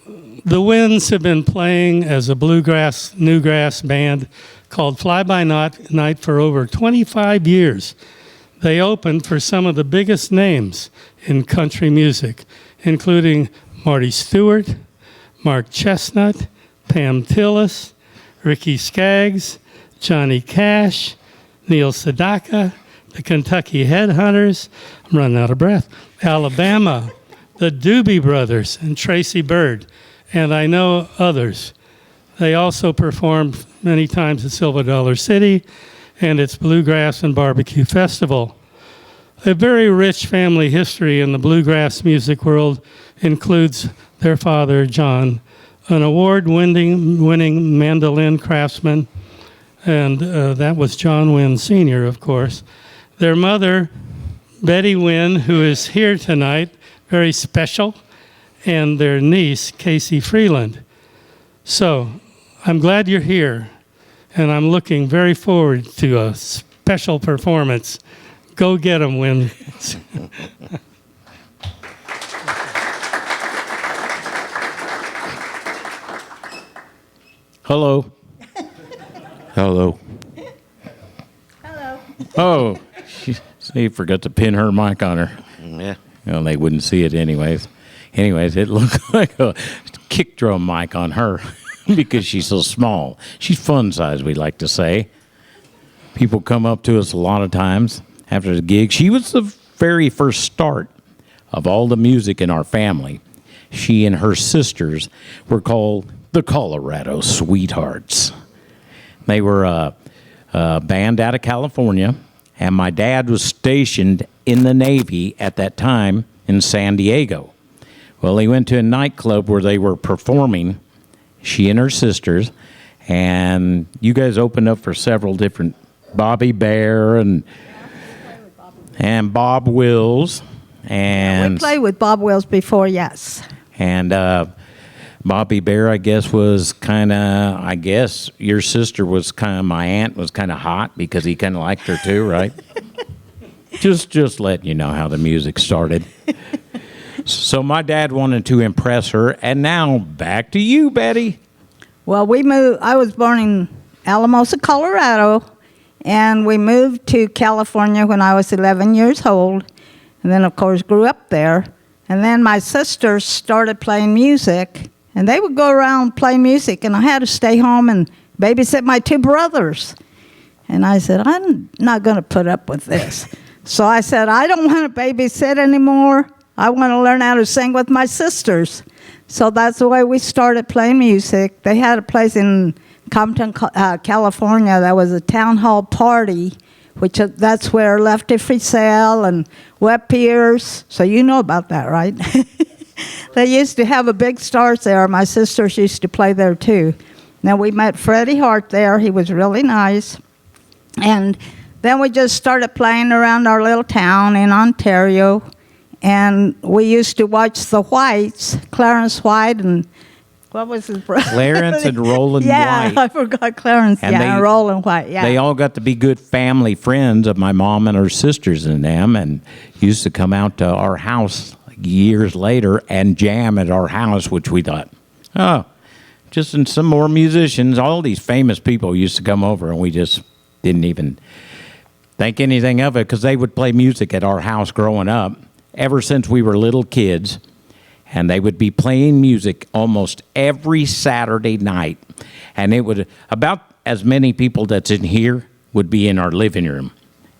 the Wynns have been playing as a bluegrass, newgrass band called Fly By Night for over 25 years. They opened for some of the biggest names in country music, including Marty Stewart, Mark Chestnut, Pam Tillis, Ricky Skaggs, Johnny Cash, Neil Sedaka, the Kentucky Headhunters, I'm running out of breath, Alabama, the Doobie Brothers, and Tracy Byrd, and I know others. They also performed many times at Silver Dollar City and its Bluegrass and Barbecue Festival. A very rich family history in the bluegrass music world includes their father, John, an award-winning mandolin craftsman, and that was John Wynn Sr., of course. Their mother, Betty Wynn, who is here tonight, very special, and their niece, Casey Freeland. So, I'm glad you're here, and I'm looking very forward to a special performance. Go get 'em, Wynn. Hello. Hello. Hello. Oh, she forgot to pin her mic on her. Yeah. Well, they wouldn't see it anyways. Anyways, it looked like a kick drum mic on her because she's so small. She's fun size, we like to say. People come up to us a lot of times after the gig. She was the very first start of all the music in our family. She and her sisters were called the Colorado Sweethearts. They were a band out of California, and my dad was stationed in the Navy at that time in San Diego. Well, he went to a nightclub where they were performing, she and her sisters, and you guys opened up for several different, Bobby Bear and Bob Wills. And we played with Bob Wills before, yes. And Bobby Bear, I guess, was kind of, I guess your sister was kind of, my aunt was kind of hot because he kind of liked her too, right? just letting you know how the music started. So my dad wanted to impress her, and now back to you, Betty. Well, we moved. I was born in Alamosa, Colorado, and we moved to California when I was 11 years old, and then, of course, grew up there. And then my sisters started playing music, and they would go around playing music, and I had to stay home and babysit my two brothers. And I said, I'm not going to put up with this. So I said, I don't want to babysit anymore. I want to learn how to sing with my sisters. So that's the way we started playing music. They had a place in Compton, California. That was a town hall party, which that's where Lefty Friesel and Webb Pierce. So you know about that, right? They used to have a big stars there. My sisters used to play there too. Now we met Freddie Hart there. He was really nice. And then we just started playing around our little town in Ontario. And we used to watch the Whites, Clarence White and what was his brother? Clarence and Roland yeah, White. I forgot Clarence. And Roland White. Yeah, they all got to be good family friends of my mom and her sisters and them, and used to come out to our house years later and jam at our house, which we thought, oh, just in some more musicians. All these famous people used to come over, and we just didn't even think anything of it because they would play music at our house growing up ever since we were little kids. And they would be playing music almost every Saturday night. And it would, about as many people that's in here would be in our living room.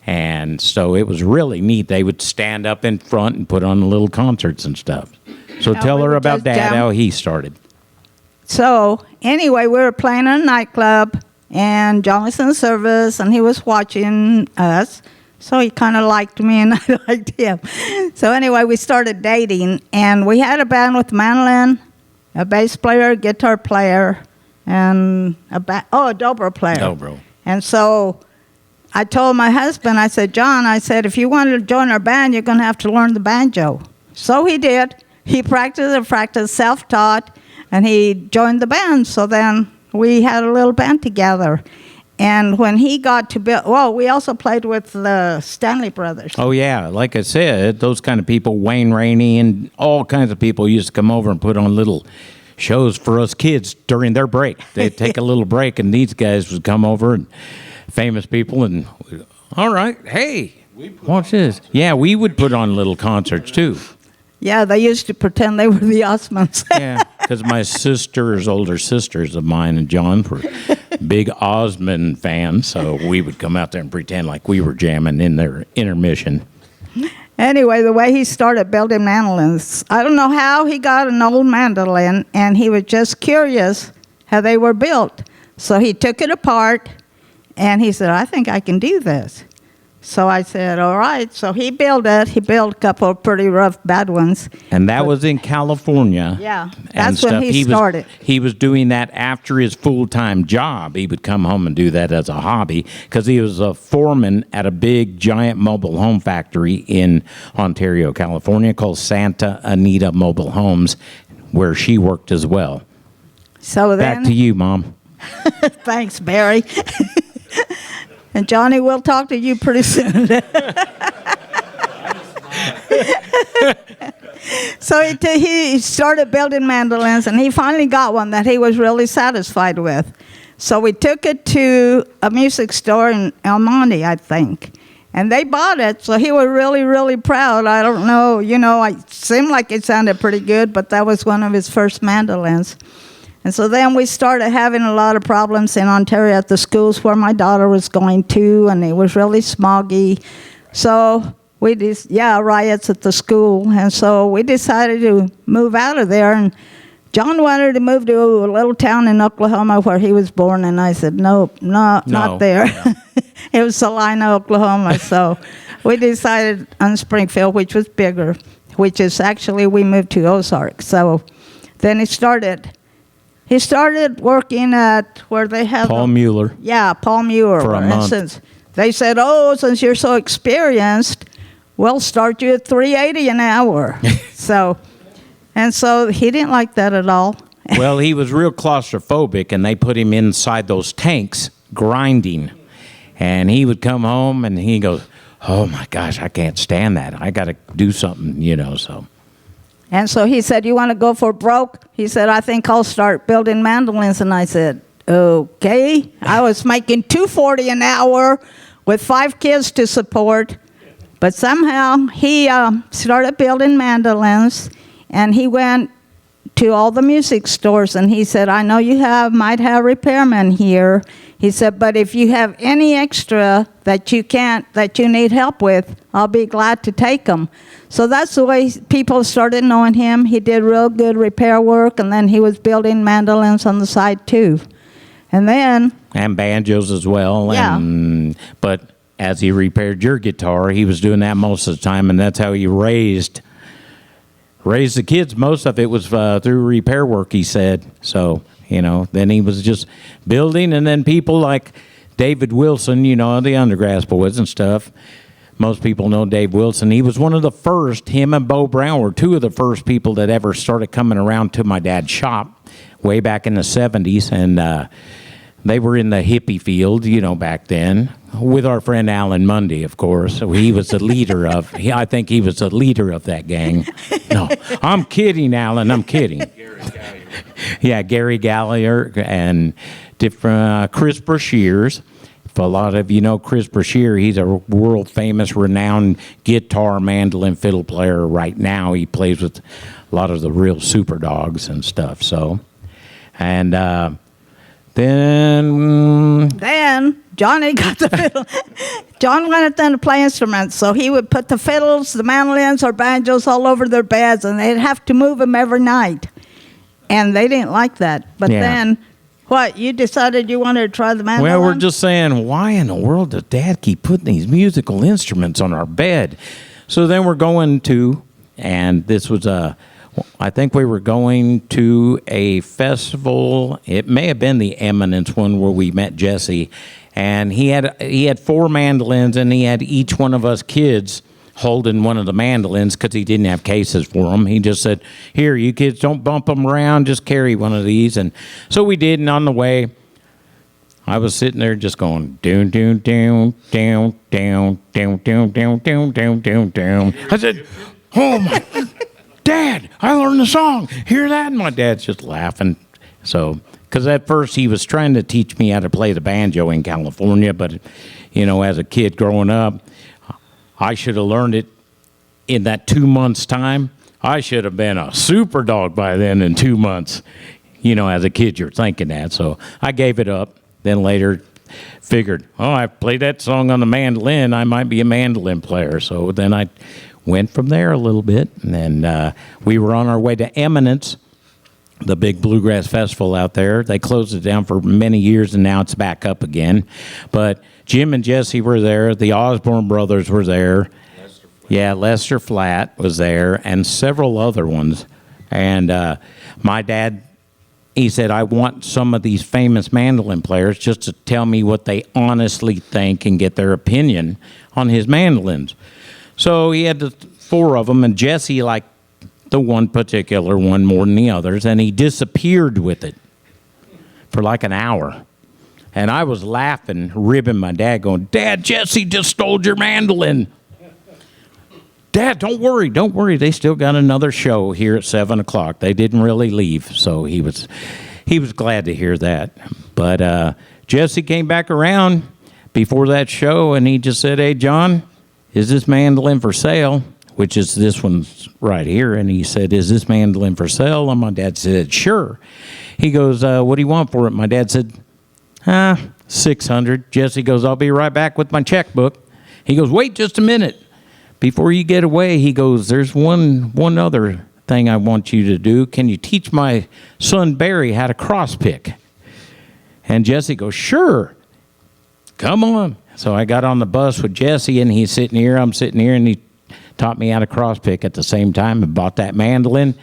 And so it was really neat. They would stand up in front and put on little concerts and stuff. So tell her about Dad, how he started. So anyway, we were playing in a nightclub, and John was in the service, and he was watching us. So he kind of liked me, and I liked him. So anyway, we started dating, and we had a band with mandolin, a bass player, a guitar player, and a dobro player. Dobro. And so I told my husband, I said, John, I said, if you want to join our band, you're going to have to learn the banjo. So he did. He practiced, self-taught, and he joined the band. So then we had a little band together. And when he got to build, we also played with the Stanley Brothers. Oh, yeah. Like I said, those kind of people, Wayne Rainey and all kinds of people used to come over and put on little shows for us kids during their break. They'd take a little break, and these guys would come over, and famous people, and all right, hey, watch this. Yeah, we would put on little concerts too. Yeah, they used to pretend they were the Osmonds. Yeah, because my older sisters of mine and John were big Osmond fans, so we would come out there and pretend like we were jamming in their intermission. Anyway, the way he started building mandolins, I don't know how he got an old mandolin, and he was just curious how they were built. So he took it apart, and he said, I think I can do this. So I said, all right. So he built it. He built a couple of pretty rough, bad ones. And that was in California. Yeah, and that's when he started. He was doing that after his full-time job. He would come home and do that as a hobby because he was a foreman at a big, giant mobile home factory in Ontario, California called Santa Anita Mobile Homes, where she worked as well. So then, back to you, Mom. Thanks, Barry. And Johnny, we'll talk to you pretty soon. So he started building mandolins, and he finally got one that he was really satisfied with. So we took it to a music store in El Monte, I think, and they bought it. So he was really, really proud. I don't know, it seemed like it sounded pretty good, but that was one of his first mandolins. And so then we started having a lot of problems in Ontario at the schools where my daughter was going to, and it was really smoggy. So riots at the school. And so we decided to move out of there. And John wanted to move to a little town in Oklahoma where he was born. And I said, nope, not there. Yeah. It was Salina, Oklahoma. So we decided on Springfield, which was bigger, which is actually, we moved to Ozarks. So then he started working at where they have Paul Mueller. Yeah, Paul Mueller. For a month. Instance, they said, since you're so experienced, we'll start you at $3.80 an hour. So he didn't like that at all. Well, he was real claustrophobic, and they put him inside those tanks grinding. And he would come home, and he goes, oh, my gosh, I can't stand that. I got to do something, so. And so he said, you want to go for broke? He said, I think I'll start building mandolins. And I said, okay. I was making $2.40 an hour with 5 kids to support. But somehow he started building mandolins, and he went to all the music stores, and he said, I know you might have repairmen here. He said, but if you have any extra that you need help with, I'll be glad to take them. So that's the way people started knowing him. He did real good repair work, and then he was building mandolins on the side too. And banjos as well. Yeah. But as he repaired your guitar, he was doing that most of the time, and that's how he raised the kids. Most of it was through repair work, he said. So, then he was just building, and then people like David Wilson, the Undergrass Boys and stuff. Most people know Dave Wilson. He was one of the first, him and Bo Brown were two of the first people that ever started coming around to my dad's shop way back in the 70s, and they were in the hippie field, back then, with our friend Alan Mundy, of course. So he was the leader I think he was the leader of that gang. No, I'm kidding, Alan, I'm kidding. Yeah, Gary Gallagher and different Chris Brashears. If a lot of you know Chris Brashear, he's a world-famous, renowned guitar, mandolin, fiddle player right now. He plays with a lot of the real super dogs and stuff. So, and then Johnny got the fiddle. John wanted them to play instruments, so he would put the fiddles, the mandolins, or banjos all over their beds, and they'd have to move them every night. And they didn't like that. But then, what, you decided you wanted to try the mandolin? Well, we're just saying, why in the world does Dad keep putting these musical instruments on our bed? So then we're going to, and this was I think we were going to a festival. It may have been the Eminence one where we met Jesse, and he had 4 mandolins, and he had each one of us kids holding one of the mandolins because he didn't have cases for them. He just said, here, you kids, don't bump them around, just carry one of these. And so we did, and on the way, I was sitting there just going, down, down, down, down, down, down, down, down, down, down, down, down. I said, oh my, Dad, I learned the song. Hear that? And my dad's just laughing. So, because at first he was trying to teach me how to play the banjo in California, but, as a kid growing up, I should have learned it in that 2 months' time. I should have been a super dog by then in 2 months. As a kid, you're thinking that. So I gave it up. Then later figured, I played that song on the mandolin. I might be a mandolin player. So then I went from there a little bit. And then we were on our way to Eminence, the big bluegrass festival out there. They closed it down for many years, and now it's back up again. But Jim and Jesse were there. The Osborne brothers were there. Lester Flatt was there, and several other ones. And my dad, he said, I want some of these famous mandolin players just to tell me what they honestly think and get their opinion on his mandolins. So he had the 4 of them, and Jesse liked the one particular one more than the others, and he disappeared with it for like an hour. And I was laughing, ribbing my dad, going, Dad, Jesse just stole your mandolin. Dad, don't worry. They still got another show here at 7 o'clock. They didn't really leave, so he was glad to hear that. But Jesse came back around before that show, and he just said, hey, John, is this mandolin for sale? Which is this one's right here. And he said, is this mandolin for sale? And my dad said, sure. He goes, what do you want for it? My dad said, $600. Jesse goes, I'll be right back with my checkbook. He goes, wait just a minute. Before you get away, he goes, there's one other thing I want you to do. Can you teach my son Barry how to cross pick? And Jesse goes, sure. Come on. So I got on the bus with Jesse, and he's sitting here, I'm sitting here, and he taught me how to cross pick at the same time, and bought that mandolin,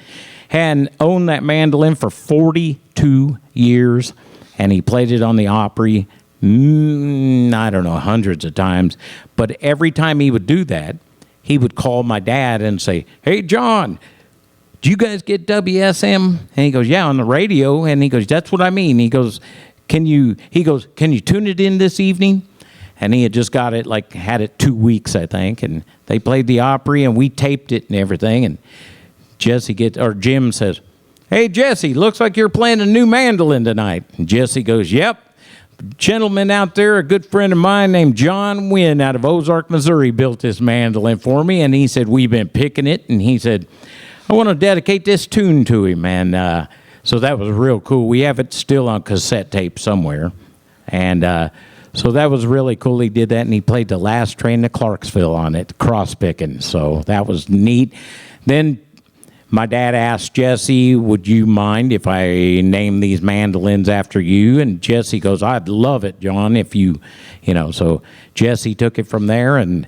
and owned that mandolin for 42 years, and he played it on the Opry, I don't know, hundreds of times. But every time he would do that, he would call my dad and say, hey, John, do you guys get WSM? And he goes, yeah, on the radio. And he goes, that's what I mean. He goes, can you tune it in this evening? And he had just got it, had it 2 weeks, I think. And they played the Opry, and we taped it and everything. And Jim says, hey, Jesse, looks like you're playing a new mandolin tonight. And Jesse goes, yep. Gentleman out there, a good friend of mine named John Wynn out of Ozarks, Missouri, built this mandolin for me. And he said, we've been picking it. And he said, I want to dedicate this tune to him. And so that was real cool. We have it still on cassette tape somewhere. And so that was really cool. He did that, and he played The Last Train to Clarksville on it, cross picking. So that was neat. Then my dad asked Jesse, would you mind if I name these mandolins after you? And Jesse goes, I'd love it, John, if you. So Jesse took it from there and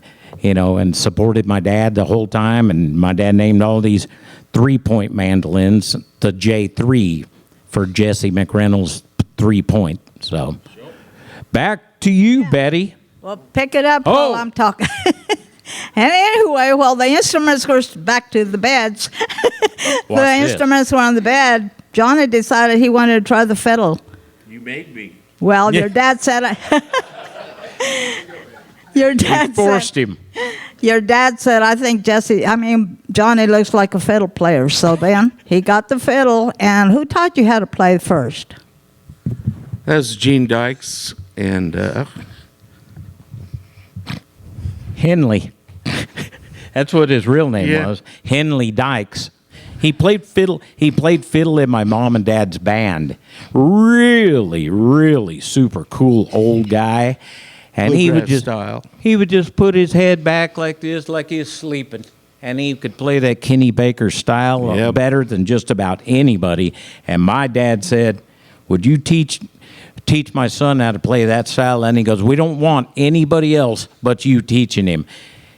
supported my dad the whole time. And my dad named all these 3-point mandolins the J3 for Jesse McReynolds 3-point. So back to you, Betty. Well, pick it up while I'm talking. And anyway, the instruments were back to the beds. Instruments were on the bed. Johnny decided he wanted to try the fiddle. You made me. Well, your dad said... forced him. Your dad said, I think Johnny looks like a fiddle player. So then he got the fiddle. And who taught you how to play first? That was Gene Dykes and... Henley. That's what his real name was. Henley Dykes. He played fiddle in my mom and dad's band. Really, really super cool old guy. And he would just put his head back like this, like he's sleeping. And he could play that Kenny Baker style better than just about anybody. And my dad said, would you teach my son how to play that style? And he goes, we don't want anybody else but you teaching him.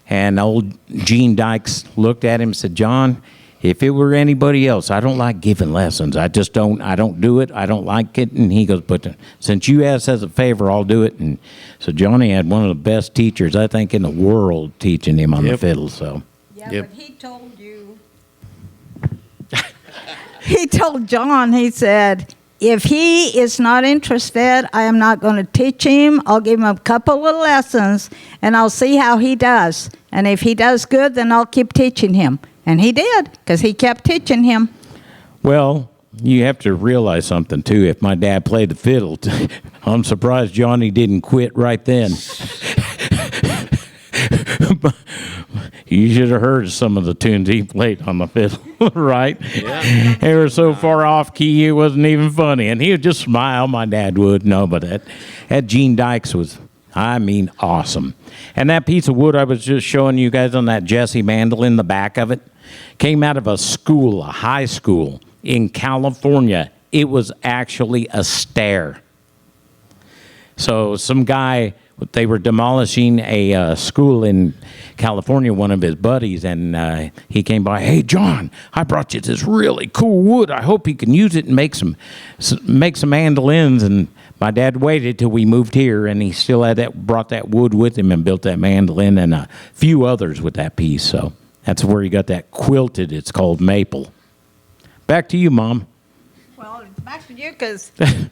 And old Gene Dykes looked at him and said, John, if it were anybody else, I don't like giving lessons. I don't do it. I don't like it. And he goes, but since you asked as a favor, I'll do it. And so Johnny had one of the best teachers, I think, in the world teaching him on the fiddle. So. Yeah, but he told you. He told John, he said, if he is not interested, I am not going to teach him. I'll give him a couple of lessons, and I'll see how he does. And if he does good, then I'll keep teaching him. And he did, because he kept teaching him. Well, you have to realize something, too. If my dad played the fiddle, I'm surprised Johnny didn't quit right then. You should have heard some of the tunes he played on the fiddle, right? Yeah. They were so far off key, it wasn't even funny. And he would just smile, my dad would. No, but that Gene Dykes was, I mean, awesome. And that piece of wood I was just showing you guys on that Jesse mandolin, the back of it, came out of a school, a high school in California. It was actually a stair. So some guy, they were demolishing a school in California, one of his buddies, and he came by, "Hey, John, I brought you this really cool wood. I hope you can use it and make some mandolins." And my dad waited till we moved here, and he still had brought that wood with him and built that mandolin and a few others with that piece. So that's where he got that quilted. It's called maple. Back to you, Mom. Well, it's back to you, because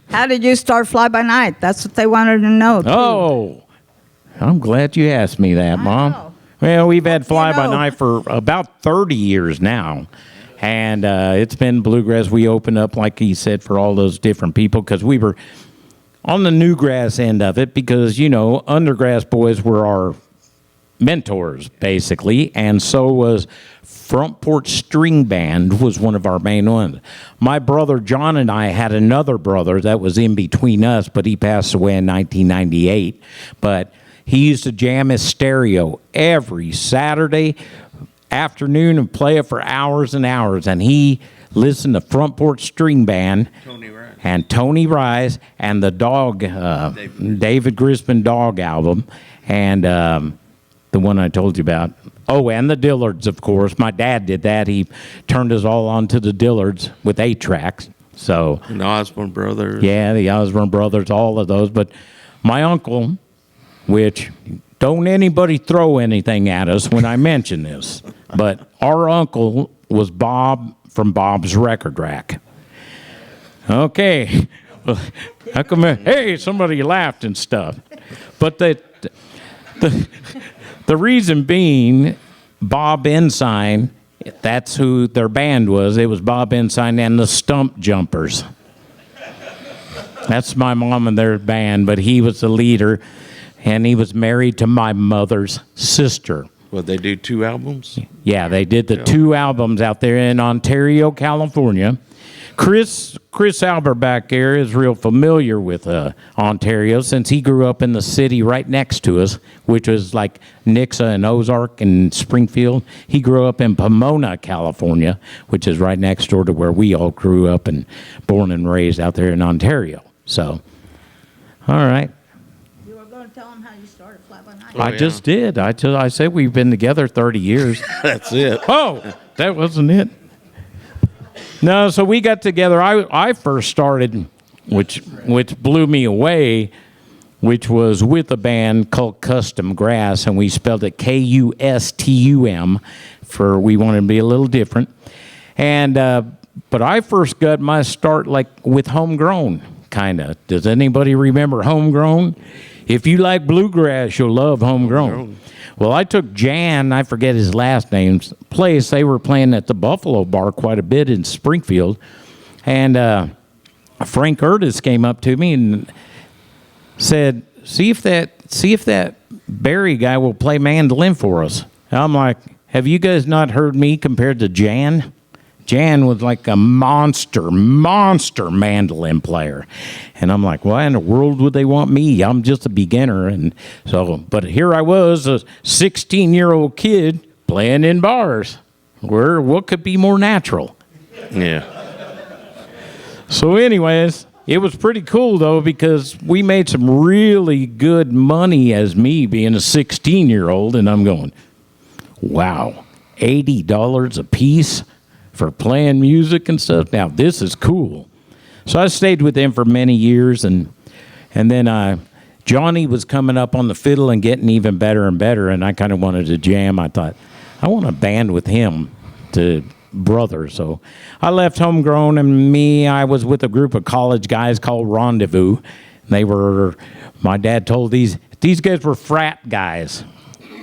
how did you start Fly By Night? That's what they wanted to know, too. Oh, I'm glad you asked me that, Mom. know. Well, we've had Fly By know. Night for about 30 years now. And it's been bluegrass. We opened up, like he said, for all those different people, because we were on the newgrass end of it, because, you know, undergrass boys were our mentors, basically, and so was Front Porch String Band was one of our main ones. My brother John and I had another brother that was in between us, but he passed away in 1998. But he used to jam his stereo every Saturday afternoon and play it for hours and hours, and he listened to Front Porch String Band and Tony Rice and the Dog, David Grisman Dog album, and the one I told you about. Oh, and the Dillards, of course. My dad did that. He turned us all onto the Dillards with 8 tracks. So, And the Osborne Brothers. yeah, the Osborne Brothers, all of those. But my uncle, which don't anybody throw anything at us when I mention this, but our uncle was Bob from Bob's Record Rack. Okay. Well, how come? Hey, somebody laughed and stuff. But the reason being, Bob Ensign, that's who their band was. It was Bob Ensign and the Stump Jumpers. That's my mom and their band, but he was the leader, and he was married to my mother's sister. Well, they do 2 albums? Yeah, they did the 2 albums out there in Ontario, California. Chris Albert back there is real familiar with Ontario, since he grew up in the city right next to us, which was like Nixa and Ozarks and Springfield. He grew up in Pomona, California, which is right next door to where we all grew up and born and raised out there in Ontario. So, all right. You were going to tell him how you started Fly By Night. I just did. I said we've been together 30 years. That's it. Oh, that wasn't it. No, so we got together. I first started, which blew me away, which was with a band called Custom Grass, and we spelled it Kustum for we wanted to be a little different. And but I first got my start like with Homegrown, kind of. Does anybody remember Homegrown? If you like bluegrass, you'll love Homegrown. Well, I took Jan, I forget his last name's place. They were playing at the Buffalo Bar quite a bit in Springfield. And Frank Curtis came up to me and said, see if that Barry guy will play mandolin for us. And I'm like, have you guys not heard me compared to Jan? Jan was like a monster mandolin player. And I'm like, why in the world would they want me? I'm just a beginner. And so, but here I was, a 16-year-old kid playing in bars. What could be more natural? Yeah. So anyways, it was pretty cool though, because we made some really good money as me being a 16-year-old. And I'm going, wow, $80 a piece for playing music and stuff. Now, this is cool. So I stayed with them for many years, and then Johnny was coming up on the fiddle and getting even better and better, and I kind of wanted to jam. I thought, I want to band with him, to brother. So I left Homegrown, and I was with a group of college guys called Rendezvous. My dad told these guys were frat guys,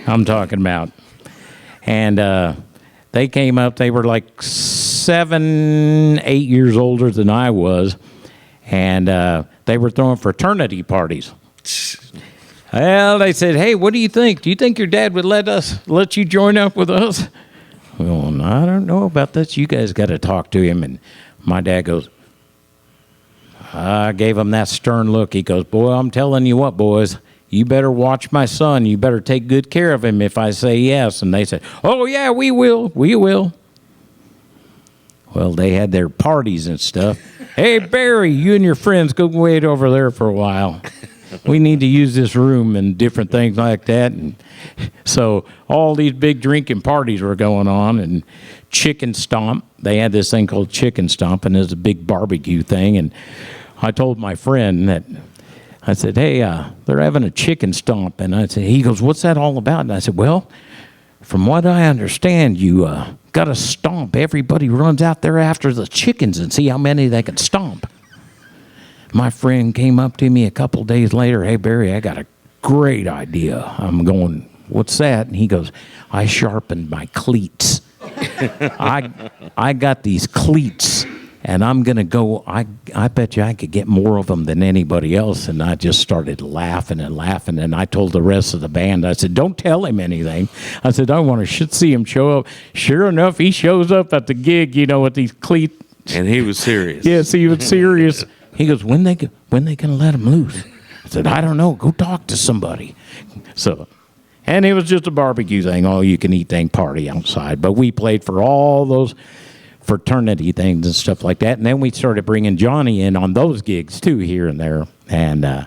I'm talking about. And They came up. They were like 7, 8 years older than I was, and they were throwing fraternity parties. Well, they said, "Hey, what do you think? Do you think your dad would let you join up with us?" Well, I don't know about this. You guys got to talk to him. And my dad goes, I gave him that stern look. He goes, "Boy, I'm telling you what, boys. You better watch my son. You better take good care of him if I say yes." And they said, "Oh, yeah, we will. We will." Well, they had their parties and stuff. "Hey, Barry, you and your friends go wait over there for a while. We need to use this room," and different things like that. And so all these big drinking parties were going on, and chicken stomp. They had this thing called chicken stomp, and it was a big barbecue thing. And I told my friend that, I said, "Hey, they're having a chicken stomp." And I said, he goes, "What's that all about?" And I said, "Well, from what I understand, you got to stomp. Everybody runs out there after the chickens and see how many they can stomp." My friend came up to me a couple days later. "Hey, Barry, I got a great idea." I'm going, "What's that?" And he goes, "I sharpened my cleats. I got these cleats, and I'm going to go, I bet you I could get more of them than anybody else." And I just started laughing and laughing. And I told the rest of the band, I said, "Don't tell him anything." I said, "I want to see him show up." Sure enough, he shows up at the gig, with these cleats. And he was serious. Yes, he was serious. He goes, when they going to let him loose?" I said, "I don't know. Go talk to somebody." So, and it was just a barbecue thing, all you can eat thing, party outside. But we played for all those fraternity things and stuff like that. And then we started bringing Johnny in on those gigs too, here and there. And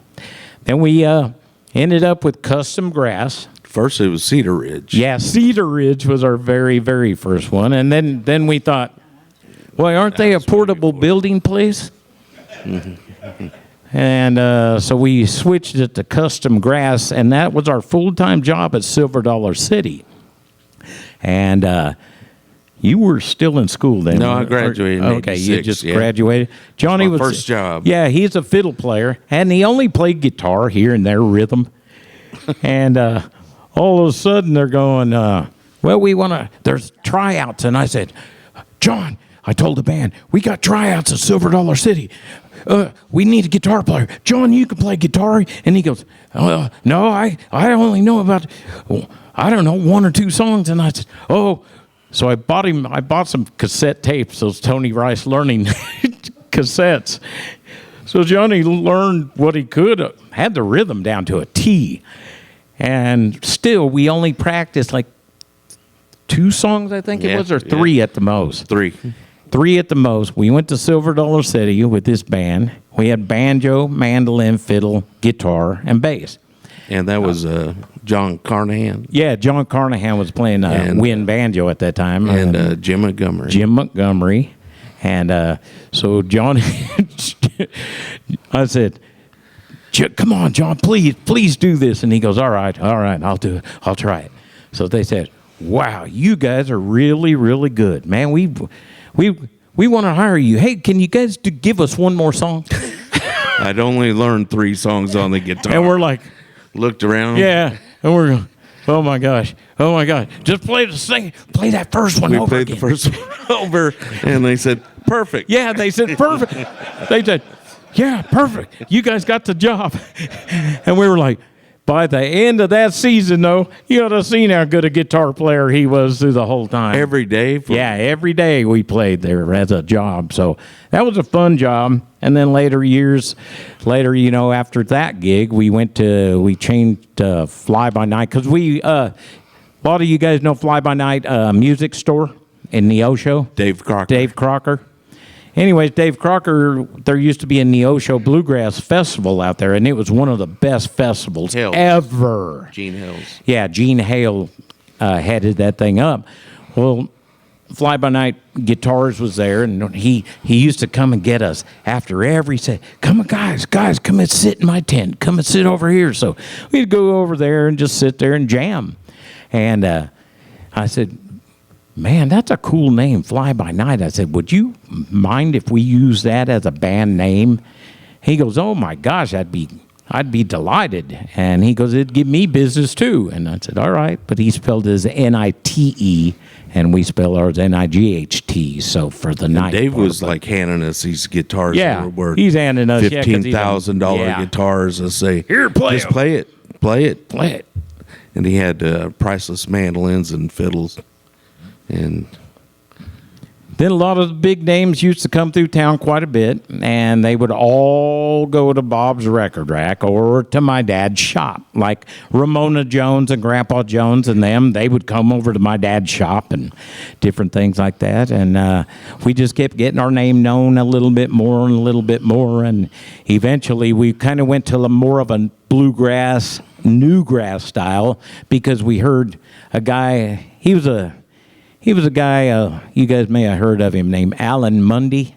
then we ended up with Custom Grass. First, it was Cedar Ridge. Yeah, Cedar Ridge was our very, very first one. And then we thought, well, aren't they a portable building place? And so we switched it to Custom Grass, and that was our full-time job at Silver Dollar City. And you were still in school then? No, I graduated in Okay, 86, you just yeah. graduated. Johnny My was first job. Yeah, he's a fiddle player, and he only played guitar here and there, rhythm. And all of a sudden they're going, well, there's tryouts. And I said, "John," I told the band, "we got tryouts at Silver Dollar City. We need a guitar player. John, you can play guitar." And he goes, "No, I only know about, I don't know, 1 or 2 songs." And I said, "Oh." So I bought some cassette tapes, those Tony Rice learning cassettes. So Johnny learned what he could, had the rhythm down to a T. And still, we only practiced like 2 songs, I think it was, or 3 at the most. 3. 3 at the most. We went to Silver Dollar City with this band. We had banjo, mandolin, fiddle, guitar, and bass. And that was John Carnahan. Yeah, John Carnahan was playing Wynn banjo at that time. And Jim Montgomery. Jim Montgomery. And so John, I said, "Come on, John, please do this." And he goes, all right, I'll do it. I'll try it. So they said, "Wow, you guys are really, really good. Man, we want to hire you. Hey, can you guys give us one more song?" I'd only learned 3 songs on the guitar. And we're like, looked around. yeah. And we're going, oh my gosh. Just play that first one We over played again. the first one over, and they said, "Perfect." Yeah, they said, perfect. They said, yeah, perfect. You guys got the job. And we were like, by the end of that season, though, you ought to have seen how good a guitar player he was through the whole time. Every day. Every day we played there as a job. So that was a fun job. And then years later, after that gig, we changed to Fly By Night. Because a lot of you guys know Fly By Night music store in Neosho. Dave Crocker. Anyways, Dave Crocker, there used to be a Neosho Bluegrass Festival out there, and it was one of the best festivals ever. Gene Hills. Yeah, Gene Hale headed that thing up. Well, Fly By Night Guitars was there, and he used to come and get us after every set. "Come on, guys, come and sit in my tent. Come and sit over here." So we'd go over there and just sit there and jam. And I said, "Man, that's a cool name, Fly By Night." I said, "Would you mind if we use that as a band name?" He goes, "Oh my gosh, that'd be I'd be delighted. And he goes, it'd give me business too. And I said, all right. But he spelled his Nite, and we spell ours Night. So for the night. Dave was like handing us these guitars Yeah, that were worth he's handing us, yeah, 'cause he's $15,000 yeah. guitars and say, Here, play just 'em." play it, play it. Play it. And he had priceless mandolins and fiddles. And Then a lot of the big names used to come through town quite a bit, and they would all go to Bob's Record Rack or to my dad's shop. Like Ramona Jones and Grandpa Jones and them, they would come over to my dad's shop and different things like that. And we just kept getting our name known a little bit more and a little bit more. And eventually we kind of went to more of a bluegrass, newgrass style because we heard a guy, he was a guy, you guys may have heard of him, named Alan Mundy.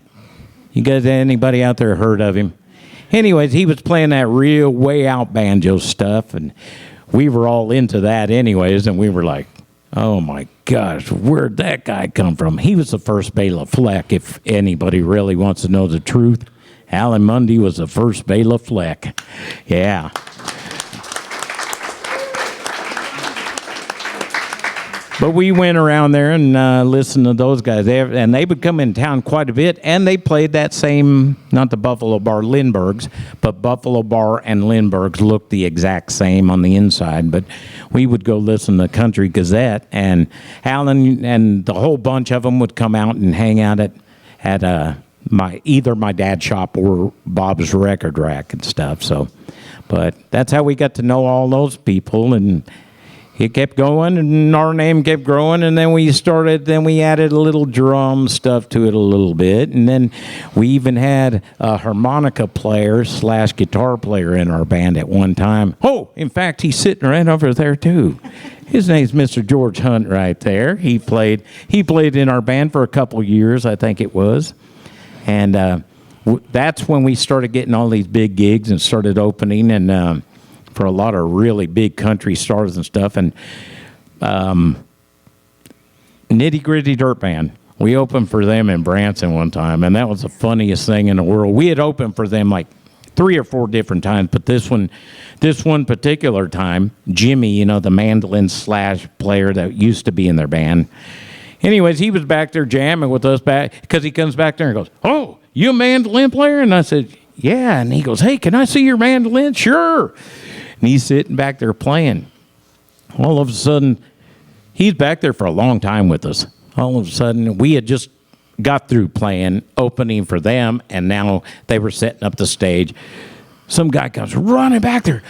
You guys, anybody out there heard of him? Anyways, he was playing that real way out banjo stuff, and we were all into that anyways, and we were like, oh my gosh, where'd that guy come from? He was the first Bela Fleck, if anybody really wants to know the truth. Alan Mundy was the first Bela Fleck. Yeah. But we went around there and listened to those guys. And they would come in town quite a bit. And they played that same, not the Buffalo Bar Lindberghs, but Buffalo Bar and Lindberghs looked the exact same on the inside. But we would go listen to Country Gazette. And Alan and the whole bunch of them would come out and hang out at either my dad's shop or Bob's Record Rack and stuff. So, but that's how we got to know all those people. And it kept going, and our name kept growing, and then we added a little drum stuff to it a little bit, and then we even had a harmonica player / guitar player in our band at one time. Oh, in fact, he's sitting right over there, too. His name's Mr. George Hunt right there. He played in our band for a couple years, I think it was, and that's when we started getting all these big gigs and started opening, and for a lot of really big country stars and stuff. And Nitty Gritty Dirt Band, we opened for them in Branson one time, and that was the funniest thing in the world. We had opened for them like 3 or 4 different times, but this one particular time, Jimmy, the mandolin / player that used to be in their band. Anyways, he was back there jamming with us because he comes back there and goes, "Oh, you a mandolin player?" And I said, "Yeah." And he goes, "Hey, can I see your mandolin?" "Sure." And he's sitting back there playing. All of a sudden, he's back there for a long time with us. All of a sudden, we had just got through playing, opening for them, and now they were setting up the stage. Some guy comes running back there.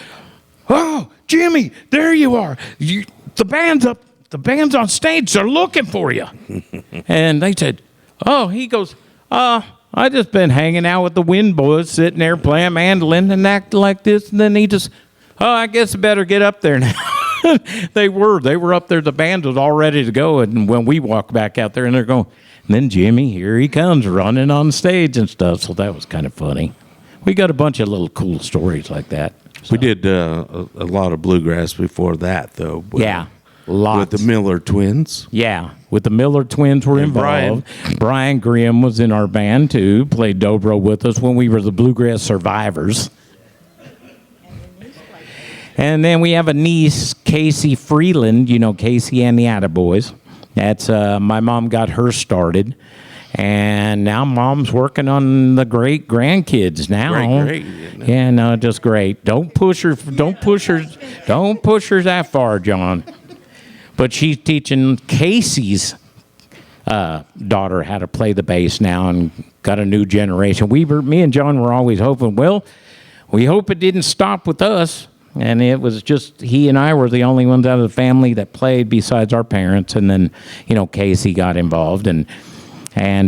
"Oh, Jimmy, there you are. The band's up. The band's on stage. They're looking for you." And they said, "Oh," he goes, "I just been hanging out with the Wynn boys, sitting there playing mandolin and acting like this." And then he just, "Oh, I guess I better get up there now." They were up there. The band was all ready to go. And when we walked back out there, and they're going, and then Jimmy, here he comes running on stage and stuff. So that was kind of funny. We got a bunch of little cool stories like that. So. we did a lot of bluegrass before that, though. Yeah. Lots. With the Miller twins. Yeah, with the Miller twins were involved. Brian Grimm was in our band, too. Played dobro with us when we were the Bluegrass Survivors. And then we have a niece, Casey Freeland, Casey and the Attaboys. That's, my mom got her started. And now Mom's working on the great grandkids now. Great. Yeah, no, just great. Don't push her that far, John. But she's teaching Casey's daughter how to play the bass now, and got a new generation. Me and John were always hoping, well, we hope it didn't stop with us. And it was just, he and I were the only ones out of the family that played besides our parents. And then, Casey got involved. And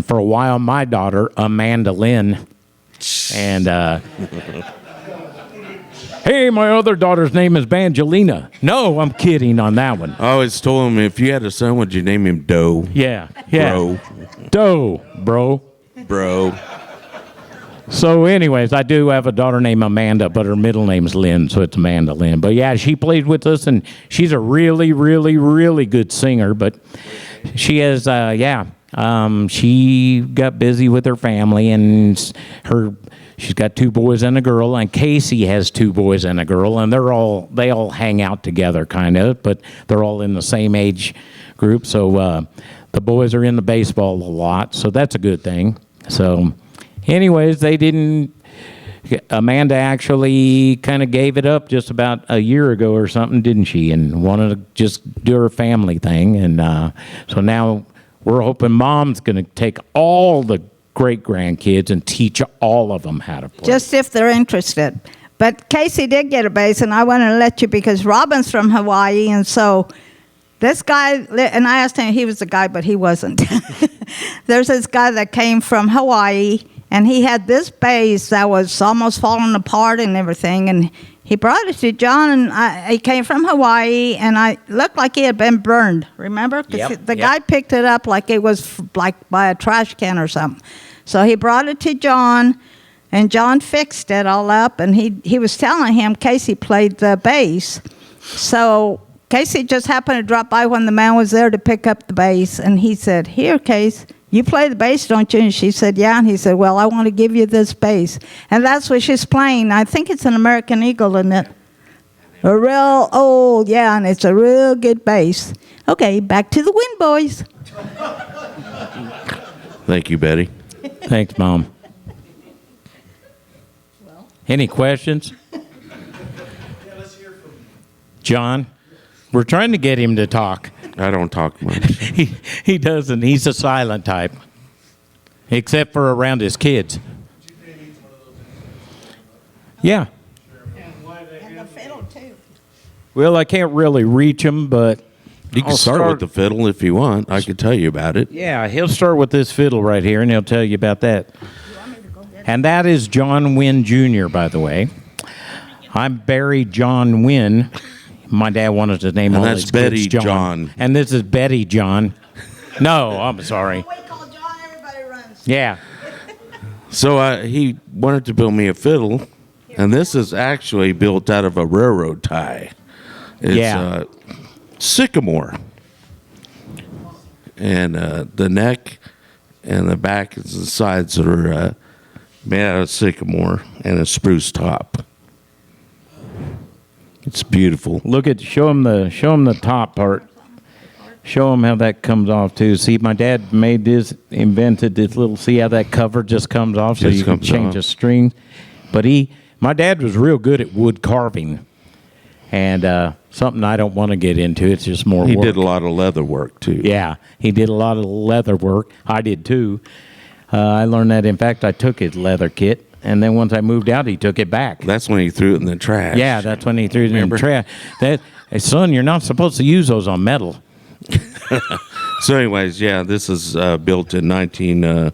for a while, my daughter, a mandolin. And, hey, my other daughter's name is Bangelina. No, I'm kidding on that one. I always told him, if you had a son, would you name him Doe? Yeah. Bro. Doe, bro. So anyways, I do have a daughter named Amanda, but her middle name's Lynn, so it's Amanda Lynn. But yeah, she played with us, and she's a really, really, really good singer. But she has, She got busy with her family, and she's got 2 boys and a girl, and Casey has 2 boys and a girl, and they all hang out together kind of, but they're all in the same age group. So the boys are into baseball a lot, so that's a good thing. So anyways, Amanda actually kind of gave it up just about a year ago or something, didn't she? And wanted to just do her family thing. And so now we're hoping Mom's going to take all the great-grandkids and teach all of them how to play. Just if they're interested. But Casey did get a bass, and I wanted to let you because Robin's from Hawaii, and so this guy, and I asked him, he was the guy, but he wasn't. There's this guy that came from Hawaii, and he had this bass that was almost falling apart and everything, and he brought it to John, and he came from Hawaii, and I looked like he had been burned, remember? 'Cause the guy picked it up like it was like by a trash can or something. So he brought it to John, and John fixed it all up, and he was telling him Casey played the bass. So Casey just happened to drop by when the man was there to pick up the bass, and he said, "Here, Case, you play the bass, don't you?" And she said, "Yeah." And he said, "Well, I want to give you this bass." And that's what she's playing. I think it's an American Eagle, isn't it? A real old, yeah, and it's a real good bass. Okay, back to the Wynn boys. Thank you, Betty. Thanks, Mom. Any questions? John? We're trying to get him to talk. I don't talk much. He doesn't. He's a silent type. Except for around his kids. Yeah. And the fiddle, too. Well, I can't really reach him, but You can start with the fiddle if you want. I could tell you about it. Yeah, he'll start with this fiddle right here, and he'll tell you about that. And that is John Wynn Jr., by the way. I'm Barry John Wynn. My dad wanted to name all his kids Betty John. John. And this is Betty John. No, I'm sorry. We call John, everybody runs. Yeah. So he wanted to build me a fiddle, and this is actually built out of a railroad tie. It's sycamore. And the neck and the back and the sides are made out of sycamore and a spruce top. It's beautiful. Show him the top part. Show him how that comes off too. See, my dad invented this little. See how that cover just comes off, so you can change the string. But my dad was real good at wood carving, and something I don't want to get into. It's just more work. He did a lot of leather work too. Yeah, he did a lot of leather work. I did too. I learned that. In fact, I took his leather kit. And then once I moved out, he took it back. That's when he threw it in the trash. Yeah, that's when he threw it in the trash. Hey, son, you're not supposed to use those on metal. So anyways, yeah, this is built in 89.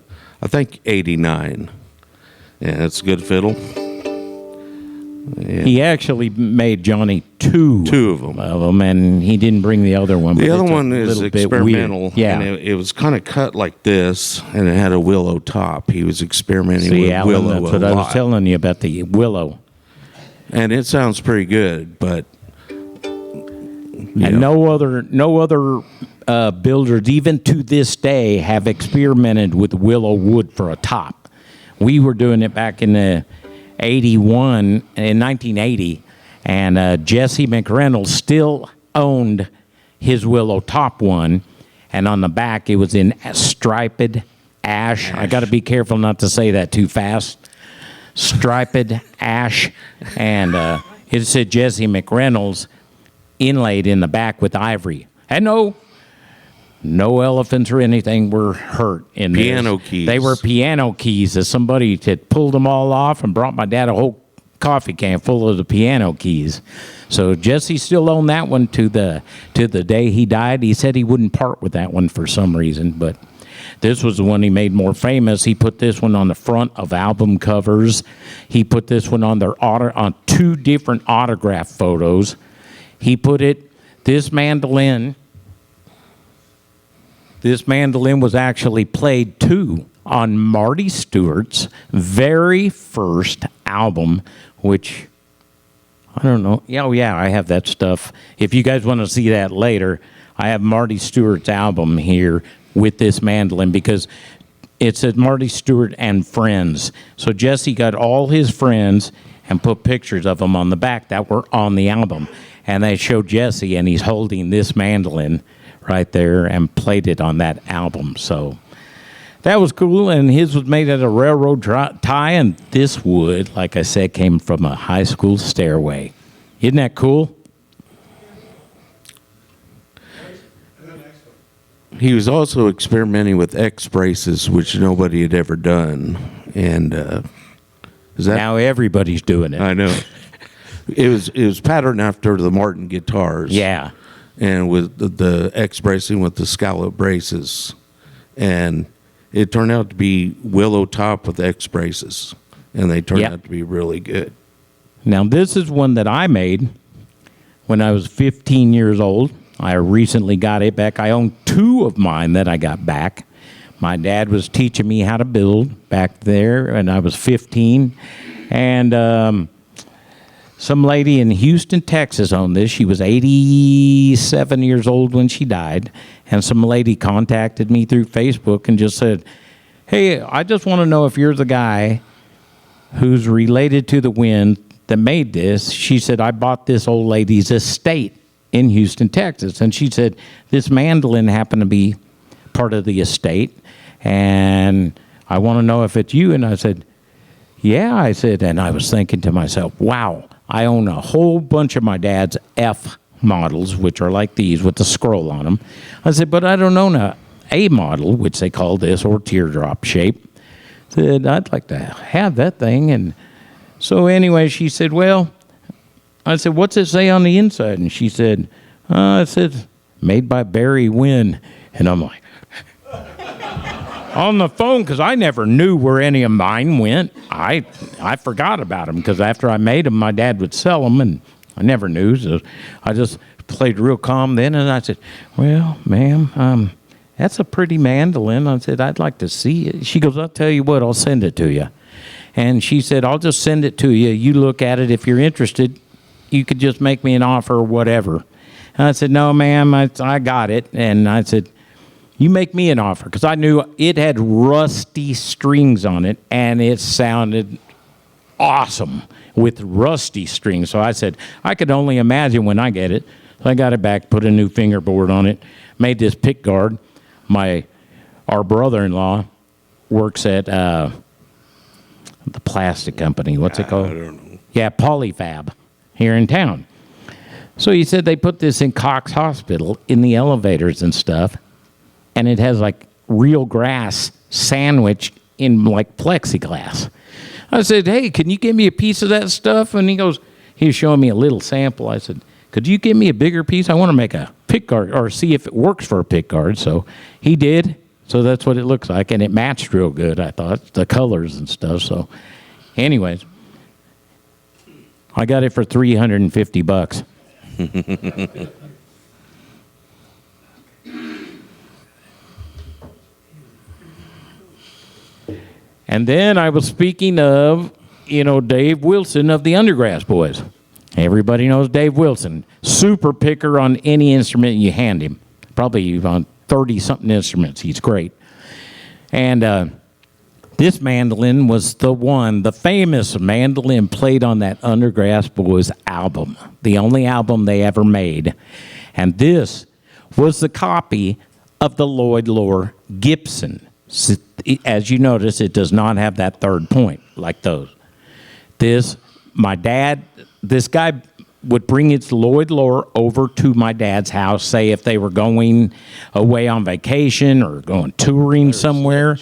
Yeah, it's a good fiddle. Yeah. He actually made Johnny two of them. And he didn't bring the other one. The other one is experimental. Yeah. And it was kind of cut like this, and it had a willow top. He was experimenting with Alan, willow that's what I was telling you about the willow. And it sounds pretty good, but... And no other builders, even to this day, have experimented with willow wood for a top. We were doing it back in 1980, and Jesse McReynolds still owned his willow top one, and on the back it was in striped ash. I got to be careful not to say that too fast. Striped ash, and it said Jesse McReynolds inlaid in the back with ivory. And no elephants or anything were hurt in this. Piano keys. They were piano keys. As somebody had pulled them all off and brought my dad a whole coffee can full of the piano keys. So Jesse still owned that one to the day he died. He said he wouldn't part with that one for some reason, but this was the one he made more famous. He put this one on the front of album covers. He put this one on on two different autograph photos. He put this mandolin was actually played too on Marty Stewart's very first album, which, I don't know. Oh, yeah, I have that stuff. If you guys want to see that later, I have Marty Stewart's album here. with this mandolin because it said Marty Stewart and friends. So Jesse got all his friends and put pictures of them on the back that were on the album. And they showed Jesse, and he's holding this mandolin right there and played it on that album. So that was cool, and his was made out of railroad tie, and this wood, like I said, came from a high school stairway. Isn't that cool? He was also experimenting with X braces, which nobody had ever done. And is that Now everybody's doing it. I know. It was patterned after the Martin guitars. Yeah. And with the X bracing with the scallop braces. And it turned out to be willow top with X braces. And they turned out to be really good. Now this is one that I made when I was 15 years old. I recently got it back. I own 2 of mine that I got back. My dad was teaching me how to build back there, and I was 15. And some lady in Houston, Texas owned this. She was 87 years old when she died. And some lady contacted me through Facebook and just said, hey, I just want to know if you're the guy who's related to the Wynn that made this. She said, I bought this old lady's estate in Houston, Texas. And she said, this mandolin happened to be part of the estate. And I want to know if it's you. And I said, yeah, I said, and I was thinking to myself, wow, I own a whole bunch of my dad's F models, which are like these with the scroll on them. I said, but I don't own a A model, which they call this, or teardrop shape. I said, I'd like to have that thing. And so anyway, she said, well, I said, what's it say on the inside? And she said, it says, made by Barry Wynn. And I'm like, on the phone, because I never knew where any of mine went. I forgot about them, because after I made them, my dad would sell them, and I never knew. So I just played real calm then, and I said, well, ma'am, that's a pretty mandolin. I said, I'd like to see it. She goes, I'll tell you what, I'll send it to you. And she said, I'll just send it to you. You look at it. If you're interested, you could just make me an offer or whatever. And I said, no, ma'am, I got it. And I said, you make me an offer, because I knew it had rusty strings on it, and it sounded awesome with rusty strings. So I said, I could only imagine when I get it. So I got it back, put a new fingerboard on it, made this pick guard. Our brother-in-law works at the plastic company. What's it called? I don't know. Yeah, Polyfab here in town. So he said they put this in Cox Hospital in the elevators and stuff, and it has like real grass sandwiched in like plexiglass. I said, hey, can you give me a piece of that stuff? And he was showing me a little sample. I said, could you give me a bigger piece? I want to make a pick guard or see if it works for a pick guard. So he did. So that's what it looks like. And it matched real good, I thought, the colors and stuff. So anyways, I got it for $350. And then I was speaking of, Dave Wilson of the Undergrass Boys. Everybody knows Dave Wilson. Super picker on any instrument you hand him. Probably on 30-something instruments. He's great. And this mandolin was the famous mandolin played on that Undergrass Boys album. The only album they ever made. And this was the copy of the Lloyd Loar Gibson. As you notice, it does not have that third point like those. This guy would bring his Lloyd Loar over to my dad's house, say if they were going away on vacation or going touring somewhere.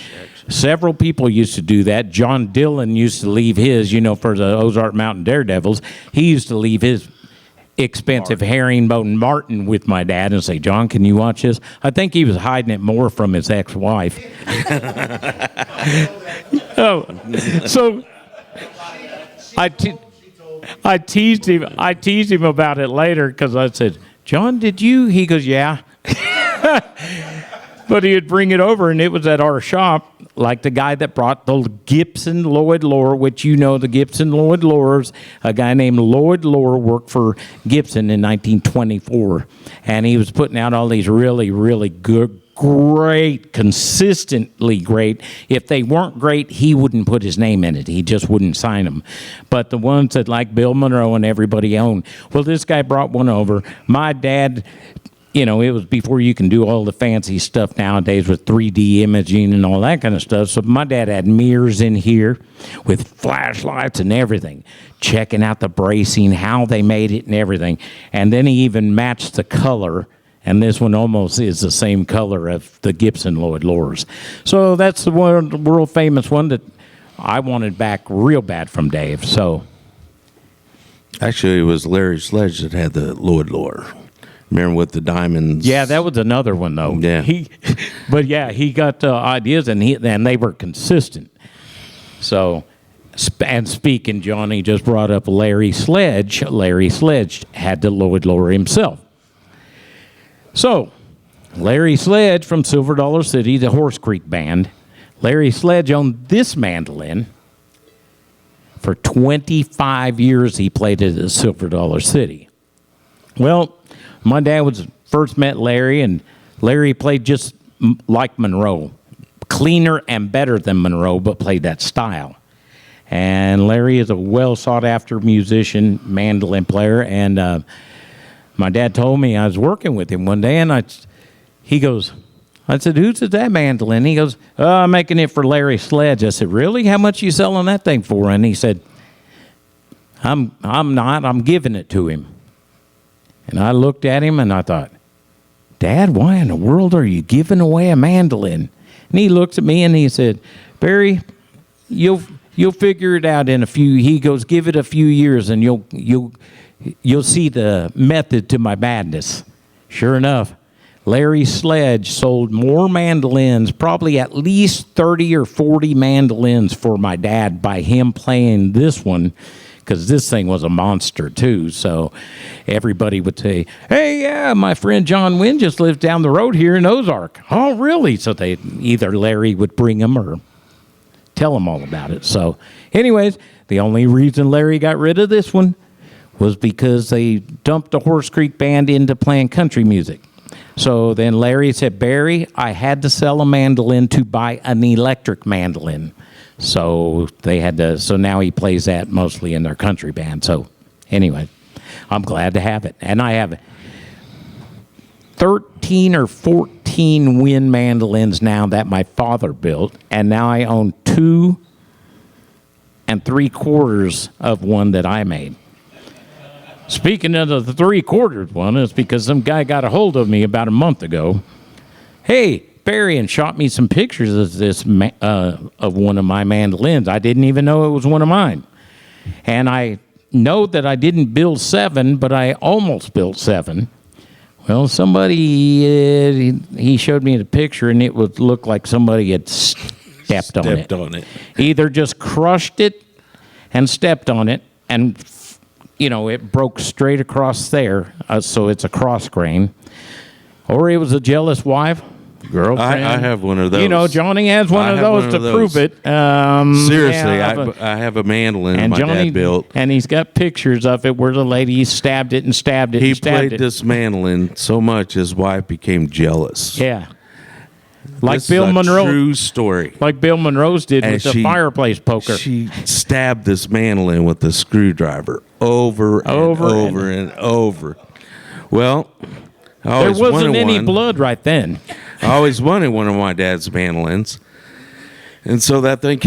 Several people used to do that. John Dillon used to leave his, for the Ozark Mountain Daredevils, he used to leave his expensive herringbone Martin with my dad and say, John, can you watch this? I think he was hiding it more from his ex-wife. So I teased him about it later, because I said, John, did you? He goes, yeah. But he'd bring it over, and it was at our shop, like the guy that brought the Gibson Lloyd Loar, which the Gibson Lloyd Loars, a guy named Lloyd Loar worked for Gibson in 1924. And he was putting out all these really, really good, great, consistently great. If they weren't great, he wouldn't put his name in it. He just wouldn't sign them. But the ones that like Bill Monroe and everybody owned, well, this guy brought one over. My dad, it was before you can do all the fancy stuff nowadays with 3D imaging and all that kind of stuff. So my dad had mirrors in here with flashlights and everything, checking out the bracing, how they made it and everything. And then he even matched the color. And this one almost is the same color of the Gibson Lloyd Lures. So that's the one, world famous one that I wanted back real bad from Dave. So Actually, it was Larry Sledge that had the Lloyd Lure. Remember with the diamonds? yeah, that was another one though. Yeah. He got ideas and they were consistent. So, and speaking, Johnny just brought up Larry Sledge. Larry Sledge had the Lloyd Lure himself. So, Larry Sledge from Silver Dollar City, the Horse Creek Band. Larry Sledge owned this mandolin. For 25 years, he played it at Silver Dollar City. Well, my dad first met Larry, and Larry played just like Monroe. Cleaner and better than Monroe, but played that style. And Larry is a well-sought-after musician, mandolin player, and my dad told me I was working with him one day, and I said, who's that mandolin? He goes, I'm making it for Larry Sledge. I said, really? How much you selling that thing for? And he said, I'm not. I'm giving it to him. And I looked at him, and I thought, Dad, why in the world are you giving away a mandolin? And he looked at me, and he said, Barry, you'll figure it out in a few. He goes, give it a few years, and you'll see the method to my madness. Sure enough, Larry Sledge sold more mandolins, probably at least 30 or 40 mandolins for my dad by him playing this one, because this thing was a monster too. So everybody would say, hey, yeah, my friend John Wynn just lives down the road here in Ozarks. Oh, really? So either Larry would bring them or tell them all about it. So anyways, the only reason Larry got rid of this one was because they dumped the Horse Creek Band into playing country music. So then Larry said, Barry, I had to sell a mandolin to buy an electric mandolin. So so now he plays that mostly in their country band. So anyway, I'm glad to have it. And I have 13 or 14 Wynn mandolins now that my father built. And now I own 2 3/4 of one that I made. Speaking of the 3/4 one, it's because some guy got a hold of me about a month ago. Hey, Barry, and shot me some pictures of this of one of my mandolins. I didn't even know it was one of mine. And I know that I didn't build 7, but I almost built 7. Well, somebody, he showed me the picture, and it would look like somebody had stepped on it. Either just crushed it and stepped on it, and it broke straight across there, so it's a cross grain. Or it was a jealous wife, girlfriend. I have one of those. Johnny has one of those to prove it. Seriously, I have a mandolin my dad built. And he's got pictures of it where the lady stabbed it and stabbed it He and stabbed played this mandolin so much his wife became jealous. Yeah. Like This Bill is a Monroe. true story. Like Bill Monroe's did And with the fireplace poker. She stabbed this mandolin with the screwdriver over and over. Well, I There always wasn't wanted any one. blood right then. I always wanted one of my dad's mandolins. And so that thing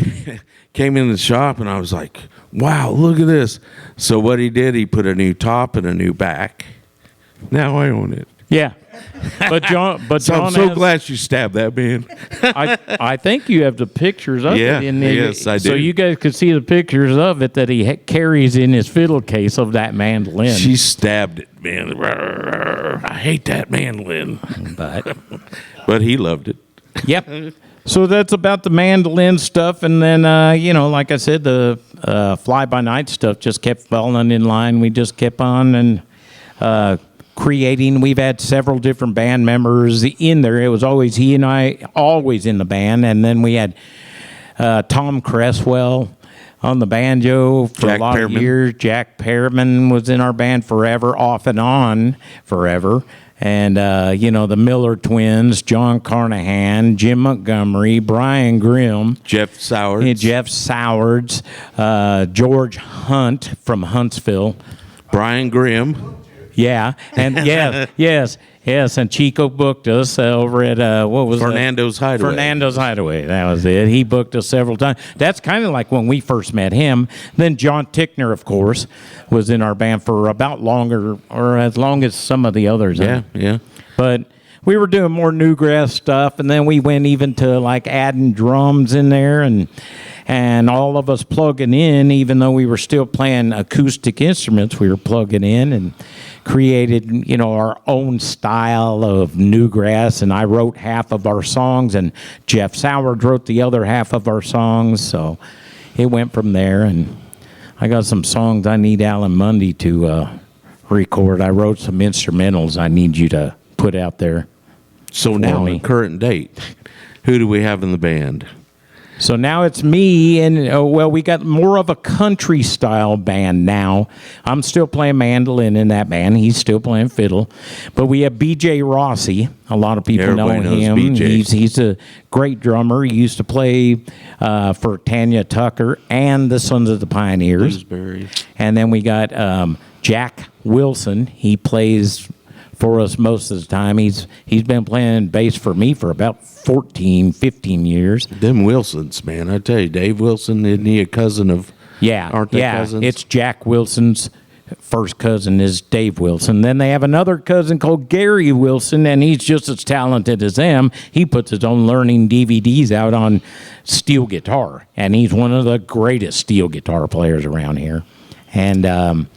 came in the shop, and I was like, wow, look at this. So what he did, he put a new top and a new back. Now I own it. Yeah. But John So I'm so glad you stabbed that man. I think you have the pictures of Yeah, it in there. yes, I So do. you guys could see the pictures of it that he carries in his fiddle case of that mandolin. She stabbed it, man. I hate that mandolin. But he loved it. Yep. So that's about the mandolin stuff. And then, like I said, the fly-by-night stuff just kept falling in line. We just kept on and creating. We've had several different band members in there. It was always he and I, always in the band. And then we had Tom Cresswell on the banjo for Jack a lot Pearman. of years. Jack Pearman was in our band forever, off and on forever. And, the Miller twins, John Carnahan, Jim Montgomery, Brian Grimm, Jeff Sowards. Jeff Sowards, George Hunt from Huntsville. Brian Grimm. Yeah, and yes, and Chico booked us over at what was Fernando's Hideaway. Fernando's Hideaway, that was it. He booked us several times. That's kind of like when we first met him. Then John Tickner, of course, was in our band for about longer, or as long as some of the others. Yeah. But we were doing more newgrass stuff, and then we went even to like adding drums in there, and all of us plugging in, even though we were still playing acoustic instruments, we were plugging in and created, our own style of newgrass. And I wrote half of our songs, and Jeff Sowards wrote the other half of our songs. So it went from there, and I got some songs I need Alan Mundy to record. I wrote some instrumentals I need you to put out there. So now, the current date, who do we have in the band? So now it's me, and we got more of a country style band now. I'm still playing mandolin in that band. He's still playing fiddle. But we have BJ Rossi. A lot of people Everybody know knows him. BJ. He's a great drummer. He used to play for Tanya Tucker and the Sons of the Pioneers. Bluesberry. And then we got Jack Wilson. He plays for us most of the time. He's been playing bass for me for about 14, 15 years. Them Wilsons, man. I tell you, Dave Wilson, isn't he a cousin of... Aren't they cousins? It's Jack Wilson's first cousin is Dave Wilson. Then they have another cousin called Gary Wilson, and he's just as talented as them. He puts his own learning DVDs out on steel guitar, and he's one of the greatest steel guitar players around here. And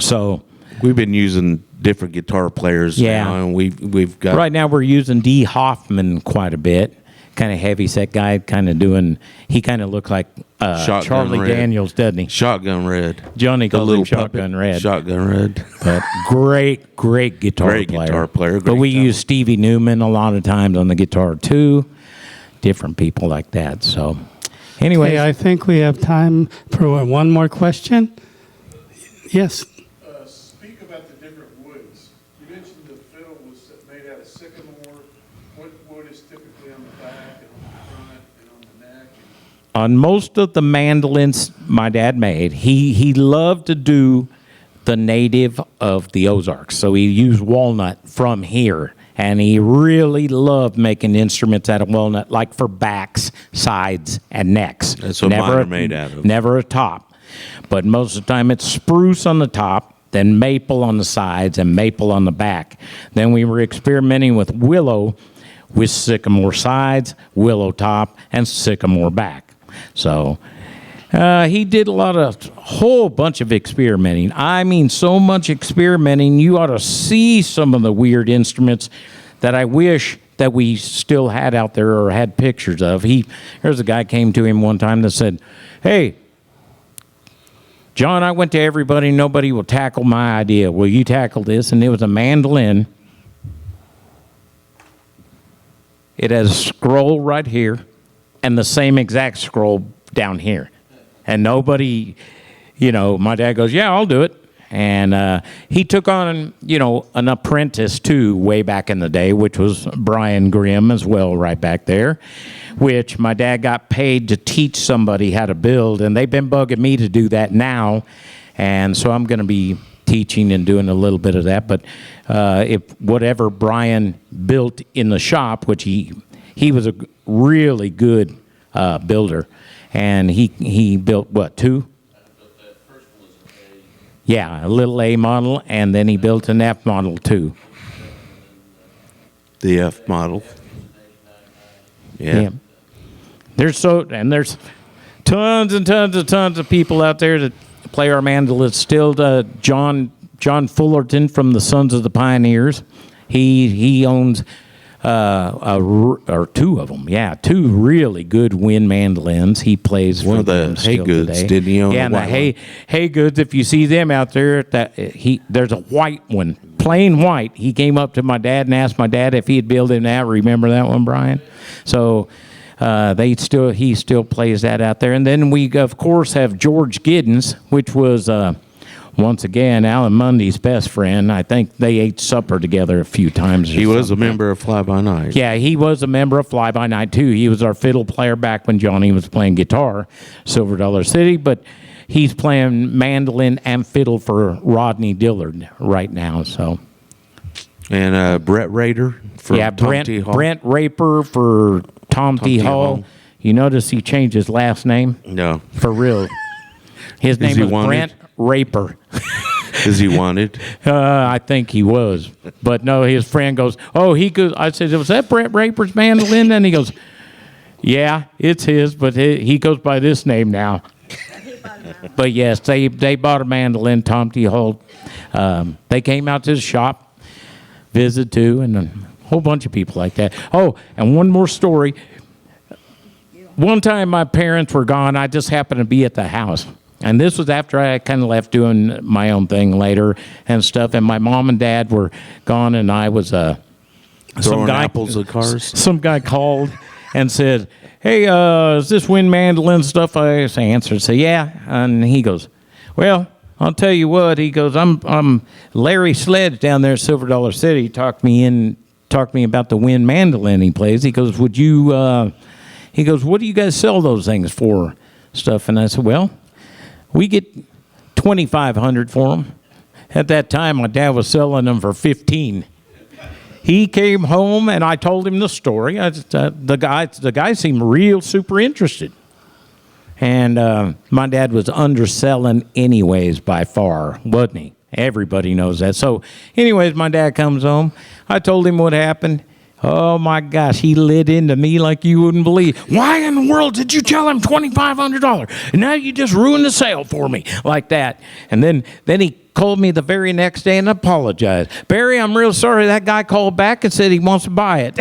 so... We've been using different guitar players now, and we've got... Right now we're using Dee Hoffman quite a bit. Kind of heavy set guy, kind of doing... He kind of looks like Charlie Red. Daniels, doesn't he? Shotgun Red. Johnny The calls little him Shotgun puppet. Red. Shotgun Red. But great guitar Great player. guitar player. But we use Stevie Newman a lot of times on the guitar too. Different people like that. So anyway. Hey, I think we have time for one more question. Yes. Speak about the different woods. You mentioned the fiddle was made out of sycamore. What wood is typically on the back and on the front and on the neck? On most of the mandolins my dad made, he loved to do the native of the Ozarks. So he used walnut from here. And he really loved making instruments out of walnut, like for backs, sides, and necks. That's what mine are made out of. Never a top. But most of the time it's spruce on the top, then maple on the sides, and maple on the back. Then we were experimenting with willow, with sycamore sides, willow top, and sycamore back. So he did a whole bunch of experimenting. I mean, so much experimenting, you ought to see some of the weird instruments that I wish that we still had out there or had pictures of. There's a guy came to him one time that said, "Hey, John, I went to everybody, nobody will tackle my idea. Will you tackle this?" And it was a mandolin. It has a scroll right here and the same exact scroll down here. And nobody, my dad goes, "Yeah, I'll do it." And he took on, an apprentice too way back in the day, which was Brian Grimm as well right back there, which my dad got paid to teach somebody how to build. And they've been bugging me to do that now. And so I'm going to be teaching and doing a little bit of that. But if whatever Brian built in the shop, which he was a really good builder, and he built what, 2? Yeah, a little A model, and then he built an F model too. The F model. Yeah. There's tons and tons of people out there that play our mandolin. Still, John Fullerton from the Sons of the Pioneers. He owns or 2 of them. Yeah, 2 really good Wynn mandolins. He plays one for of the them still Haygoods, today. didn't he? Yeah, and the Haygoods. If you see them out there, there's a white one, plain white. He came up to my dad and asked my dad if he'd build him that. Remember that one, Brian? So he still plays that out there. And then we of course have George Giddens, which was once again, Alan Mundy's best friend. I think they ate supper together a few times. He was a member of Fly By Night. Yeah, he was a member of Fly By Night too. He was our fiddle player back when Johnny was playing guitar, Silver Dollar City, but he's playing mandolin and fiddle for Rodney Dillard right now. So, And Brett Rader for Tom T. Hall. Brent Raper for Tom T. Hall. You notice he changed his last name? No. For real. His name he was wanted? Brent Raper. Is he wanted? I think he was. But no, his friend goes, oh, he goes, I said, was that Brent Raper's mandolin? And he goes, yeah, it's his, but he goes by this name now. But yes, they bought a mandolin, Tom T. Hall. They came out to the shop, visited too, and a whole bunch of people like that. Oh, and one more story. One time my parents were gone. I just happened to be at the house. And this was after I kind of left doing my own thing later and stuff. And my mom and dad were gone, and I was Throwing apples at cars? Some guy called and said, hey, is this Wynn mandolin stuff? I answered and said, yeah. And he goes, well, I'll tell you what. He goes, I'm Larry Sledge down there at Silver Dollar City. Talked me about the Wynn mandolin he plays. He goes, what do you guys sell those things for? Stuff. And I said, well, we get $2,500 for them. At that time, my dad was selling them for $15. He came home, and I told him the story. The guy seemed real super interested. And my dad was underselling anyways by far, wasn't he? Everybody knows that. So anyways, my dad comes home. I told him what happened. Oh, my gosh, he lit into me like you wouldn't believe. Why in the world did you tell him $2,500? And now you just ruined the sale for me like that. And then he called me the very next day and apologized. Barry, I'm real sorry. That guy called back and said he wants to buy it.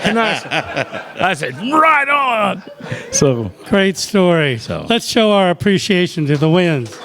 And I said, right on. So Great story. Let's show our appreciation to the Winns.